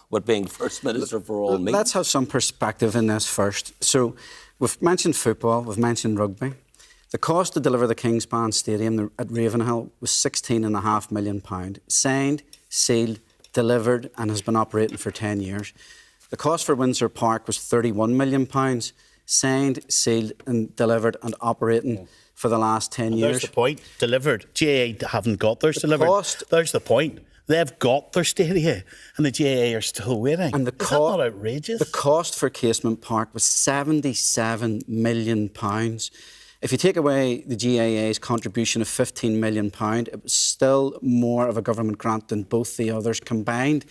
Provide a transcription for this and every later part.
what being First Minister for all means. Let's have some perspective in this first. So we've mentioned football, we've mentioned rugby. The cost to deliver the Kingspan Stadium at Ravenhill was £16.5 million. Signed, sealed, delivered and has been operating for 10 years. The cost for Windsor Park was £31 million. Signed, sealed and delivered and operating for the last 10 years. There's the point. Delivered. GAA haven't got theirs delivered. There's the point. They've got their stadia and the GAA are still waiting. And Is that not outrageous? The cost for Casement Park was £77 million. If you take away the GAA's contribution of £15 million, it was still more of a government grant than both the others combined.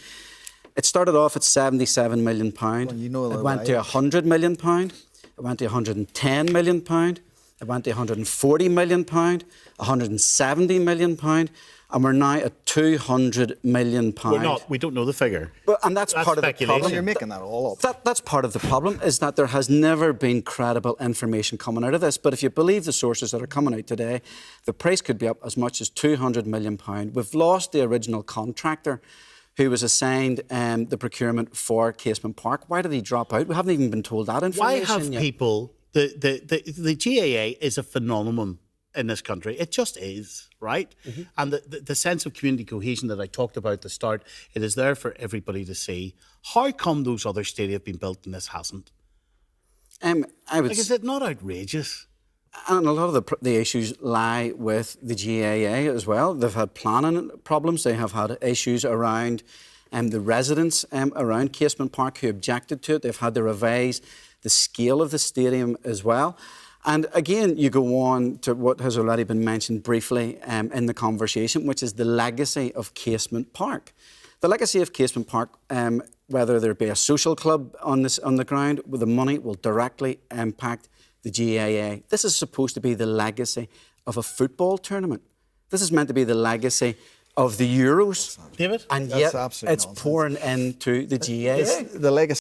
It started off at £77 million. Well, it went to £100 million. It went to £110 million. It went to £140 million, £170 million, and we're now at £200 million. We're not. We don't know the figure. But, and that's part of the problem. You're making that all up. That's part of the problem, is that there has never been credible information coming out of this. But if you believe the sources that are coming out today, the price could be up as much as £200 million. We've lost the original contractor who was assigned the procurement for Casement Park. Why did he drop out? We haven't even been told that information Why have yet. people... The GAA is a phenomenon in this country. It just is, right? Mm-hmm. And the sense of community cohesion that I talked about at the start, it is there for everybody to see. How come those other stadia have been built and this hasn't? Is it not outrageous? And a lot of the issues lie with the GAA as well. They've had planning problems. They have had issues around the residents around Casement Park who objected to it. They've had to revise the scale of the stadium as well. And again, you go on to what has already been mentioned briefly in the conversation, which is the legacy of Casement Park. The legacy of Casement Park, whether there be a social club on the ground, where the money will directly impact the GAA. This is supposed to be the legacy of a football tournament. This is meant to be the legacy of the Euros. David? And yet it's pouring into the GAA. The legacy